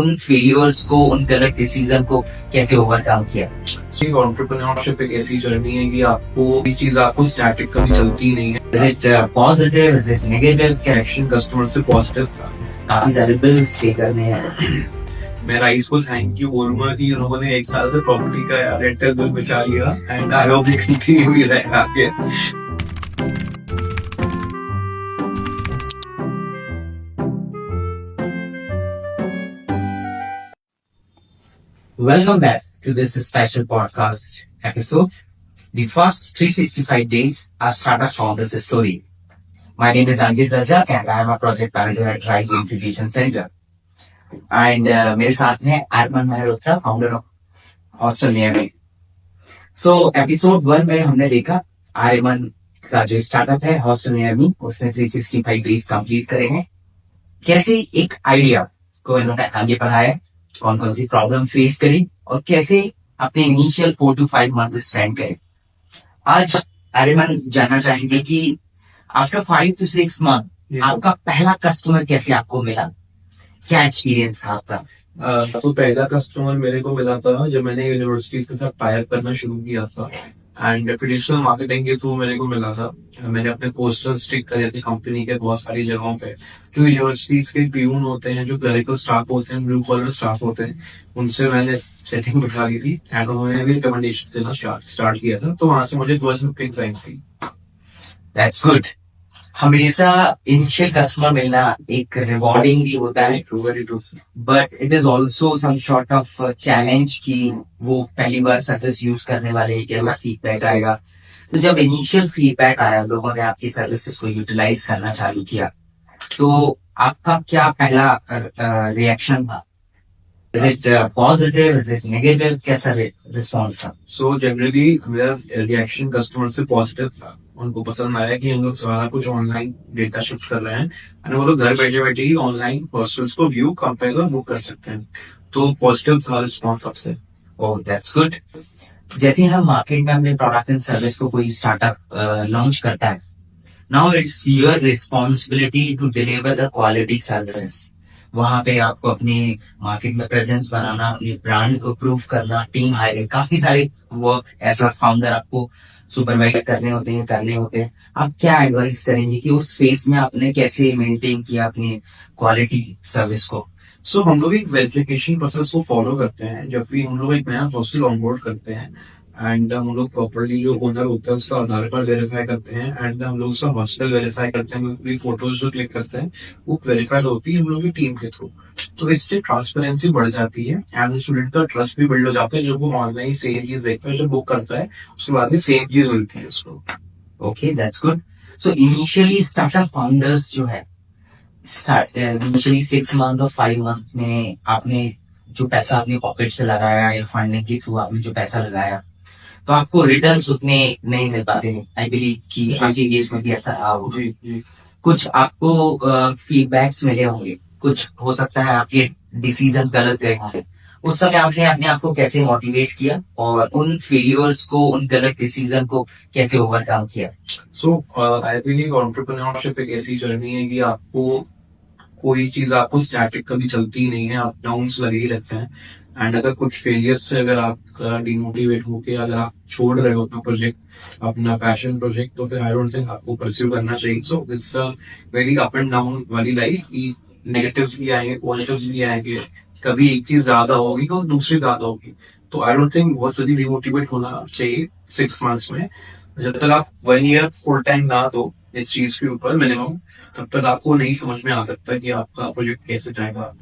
उन फेलियर्स को, उन गलत डिसीजन को कैसे ओवरकम किया? एंटरप्रेन्योरशिप एक ऐसी जर्नी है कि आपको ये चीज आपको स्टैटिक कभी चलती नहीं है। Is it positive, is it negative? Connection customer से पॉजिटिव था। काफी सारे बिल्स पे करने हैं। मैं राइस को थैंक यू बोलूंगा कि उन्होंने 1 साल से प्रॉपर्टी का रेंटल बिल बचा लिया and I hope they continue भी रहे आगे। Welcome back to this special podcast episode, the first 365 days our startup founders story. My name is Ankit Raja and I am a project manager at Rise Incubation Center. And मेरे साथ में Arman Mehrotra, founder of hostel नियमी। So episode 1 में हमने देखा आर्मन का जो startup है हॉस्टल नियमी, उसने 365 डेज कंप्लीट करे हैं। कैसे एक आइडिया को इन्होंने आगे बढ़ाया, कौन कौन सी प्रॉब्लम फेस करी और कैसे अपने इनिशियल 4 to 5 मंथ स्पेंड करे। आज आर्यमन जानना चाहेंगे कि आफ्टर 5 to 6 मंथ आपका पहला कस्टमर कैसे आपको मिला, क्या एक्सपीरियंस था आपका? तो पहला कस्टमर मेरे को मिला था जब मैंने यूनिवर्सिटीज के साथ टाई अप करना शुरू किया था एंड ट्रेडिशनल मार्केटिंग के थ्रू मेरे को मिला था। मैंने अपने पोस्टर स्टिक करे थे कंपनी के बहुत सारी जगहों पे। जो यूनिवर्सिटीज के प्यून होते हैं, जो क्लरिकल स्टाफ होते हैं, ब्लू कॉलर स्टाफ होते हैं, उनसे मैंने सेटिंग बिठा ली थी एंड उन्होंने भी रिकमेंडेशन देना स्टार्ट किया था। तो वहां से मुझे फर्स्ट बुकिंग साइन थी। That's good. हमेशा इनिशियल कस्टमर मिलना एक रिवॉर्डिंग भी होता है, but it is also some sort of challenge कि वो पहली बार सर्विस यूज करने वाले कैसा फीडबैक आएगा। तो जब इनिशियल फीडबैक आया, लोगों ने आपकी सर्विसेज को यूटिलाइज करना चालू किया, तो आपका क्या पहला रिएक्शन था? Is it positive, is it negative, कैसा रिस्पॉन्स था? सो जनरली मेरा रिएक्शन कस्टमर से पॉजिटिव था। उनको पसंद आया कि हम लोग सारा कुछ ऑनलाइन डेटा शिफ्ट कर रहे हैं और वो लोग घर बैठे बैठे ही ऑनलाइन हॉस्टल्स को व्यू, कंपेयर और बुक कर सकते हैं। तो पॉजिटिव था रिस्पॉन्स सबसे। Oh that's good. जैसे हम मार्केट में अपने प्रोडक्ट एंड सर्विस को कोई स्टार्टअप लॉन्च करता है, now it's your responsibility to deliver the quality services. वहां पे आपको अपने मार्केट में प्रेजेंस बनाना, अपने ब्रांड को प्रूव करना, टीम हायरिंग, काफी सारे वर्क एज अ फाउंडर आपको सुपरवाइज करने होते हैं। आप क्या एडवाइस करेंगे कि उस फेज में आपने कैसे मेंटेन किया अपनी क्वालिटी सर्विस को? सो हम लोग एक वेरिफिकेशन प्रोसेस को फॉलो करते हैं जब भी हम लोग एक नया हॉस्टल ऑनबोर्ड करते हैं एंड हम लोग प्रॉपर्ली जो ओनर होता है उसका आधार कार्ड वेरीफाई करते हैं एंड हम लोग उसका हॉस्टल वेरीफाई करते हैं। पूरी फोटोज जो क्लिक करते हैं वो वेरीफाइड होती है हम लोग की टीम के थ्रू। तो इससे ट्रांसपेरेंसी बढ़ जाती है एंड स्टूडेंट का ट्रस्ट भी बिल्ड हो जाता है। जब वो ऑनलाइन सेम चीज देखता है, जब बुक करता है, उसके बाद में सेम चीज मिलती है उसको। Okay that's good. So initially startup founders जो है, इनिशियली 6 मंथ और 5 मंथ में आपने जो पैसा अपने पॉकेट से लगाया या फंडिंग के थ्रू आपने जो पैसा लगाया, तो आपको रिटर्न्स उतने नहीं मिल पाते हैं। आई बिलीव कि आपके केस में भी ऐसा रहा होगा। जी। कुछ आपको फीडबैक्स मिले होंगे, कुछ हो सकता है आपके डिसीजन गलत गए होंगे। उस समय आपने अपने आप को कैसे मोटिवेट किया और उन फेलियर्स को, उन गलत डिसीजन को कैसे ओवरकम किया? सो आई बिलीव एंटरप्रेन्योरशिप एक ऐसी जर्नी है कि आपको कोई चीज आपको स्टैटिक कभी चलती नहीं है, अप डाउन्स लगे ही रहते हैं एंड अगर कुछ फेलियर्स से अगर आप डिमोटिवेट होके अगर आप छोड़ रहे हो अपना प्रोजेक्ट, अपना पैशन प्रोजेक्ट, तो फिर आई डोंट थिंक आपको परस्यू करना चाहिए। So it's a very up and down वाली लाइफ की नेगेटिव्स भी आएंगे, पॉजिटिव्स भी आएंगे। कभी एक चीज ज्यादा होगी तो दूसरी ज्यादा होगी। तो आई डोंट थिंक बहुत जल्दी डिमोटिवेट होना चाहिए 6 मंथ्स में। जब तक आप 1 ईयर फुल टाइम ना दो इस चीज के ऊपर मिनिमम, तब तक आपको नहीं समझ में आ सकता कि आपका प्रोजेक्ट कैसे जाएगा।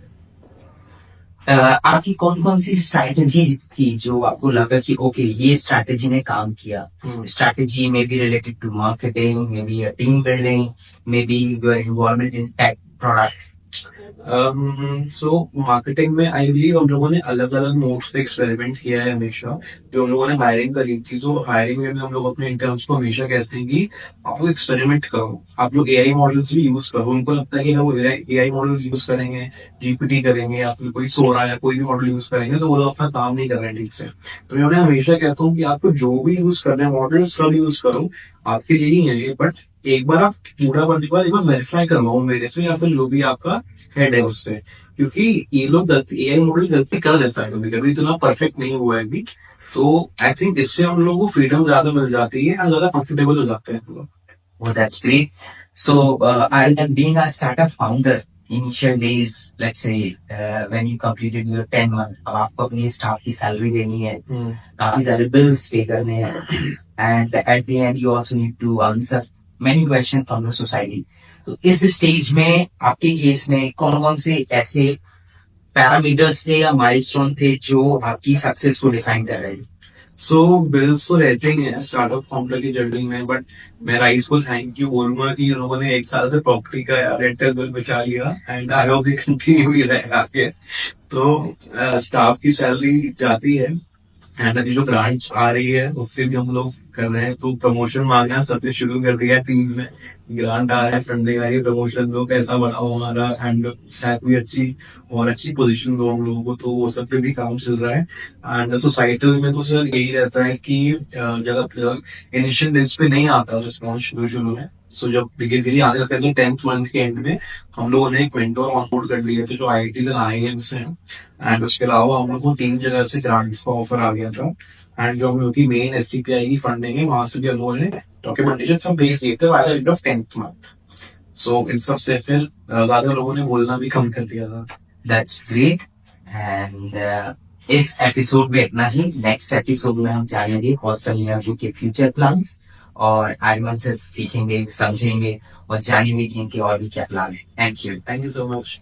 आपकी कौन कौन सी स्ट्रैटेजी थी जो आपको लगा कि ओके ये स्ट्रैटेजी ने काम किया? Strategy may be related to marketing, may be team building, may be your involvement in tech product. So marketing में आई बिलीव हम लोगों ने अलग अलग मोड्स पे एक्सपेरिमेंट किया है हमेशा। जो हम लोगों ने हायरिंग करी थी, तो हायरिंग में भी हम लोग अपने इंटर्न्स को हमेशा कहते हैं कि आप लोग एक्सपेरिमेंट करो, आप लोग एआई मॉडल्स भी यूज करो। उनको लगता है कि वो एआई मॉडल्स यूज करेंगे, जीपीटी करेंगे या फिर कोई सोरा या कोई भी मॉडल यूज करेंगे तो वो लोग अपना काम नहीं कर रहे हैं ठीक से। तो मैं उन्हें हमेशा कहता हूँ कि आपको जो भी यूज कर रहे हैं मॉडल सब यूज करो, आपके लिए ही है ये। बट एक बार आप पूरा एक बार वेरीफाई करवाओ मेरे से या फिर जो भी आपका हेड है उससे क्योंकि ये लोग गलती, एआई मॉडल गलती कर देता है कभी कभी, इतना परफेक्ट नहीं हुआ है अभी। तो आई थिंक इससे हम लोगों को फ्रीडम ज्यादा मिल जाती है और ज्यादा कंफर्टेबल हो जाते हैं हम लोग। Oh, that's great. So, and being a startup founder, initial days, let's say, when you completed your 10 month, अब आपको अपनी स्टाफ की सैलरी देनी है, काफी सारे बिल्स पे करने हैं, and at the end you also need to answer many questions from the society. तो इस स्टेज में आपके केस में कौन कौन से ऐसे पैरामीटर्स थे या माइलस्टोन थे जो आपकी सक्सेस को डिफाइन कर रहे थे? सो बिल्स तो रहते ही हैं स्टार्टअप फाउंडर की जर्नी में, बट मैं राइस को थैंक यू बोलूंगा कि उन्होंने 1 साल से प्रॉपर्टी का रेंटल बिल बचा लिया, एंड आई होप ये कंटिन्यू भी रहेगा आगे। तो स्टाफ की सैलरी जाती है, एंड अभी जो ग्रांट आ रही है उससे भी हम लोग कर रहे हैं। तो प्रमोशन मांगना सबने शुरू कर दिया है टीम में, ग्रांट आ रहा है, फंडिंग आ रही है, प्रमोशन दो, पैसा बढ़ाओ हमारा, एंड सैलरी अच्छी और अच्छी पोजीशन दो हम लोगों को। तो वो सब पे भी काम चल रहा है। एंड सोसाइटल में तो सर यही रहता है कि जगह इनिशियल डेज पे नहीं आता रिस्पॉन्स शुरू में, सो जब धीरे धीरे आने लगता है 10th मंथ के एंड में हम लोगों ने एक मेंटोर ऑनबोर्ड कर लिया था जो आईआईटी से आईएएम से हैं। एंड उसके अलावा हम लोग को 3 जगह से ग्रांट्स का ऑफर आ गया था, एंड जो हम लोग की मेन एसटीपीआई की फंडिंग है वहां से भी हम लोगों ने डॉक्यूमेंटेशन सब भेज दिए थे by the end of 10th month. So इन सब से फिर ज्यादा लोगों ने बोलना भी कम कर दिया था। That's great. And इस एपिसोड में इतना ही। नेक्स्ट एपिसोड में हम जानेंगे हॉस्टल इंटरव्यू के फ्यूचर प्लान्स और आयमन से सीखेंगे, समझेंगे और जानेंगे कि इनके और भी क्या प्लान है। Thank you thank you so much.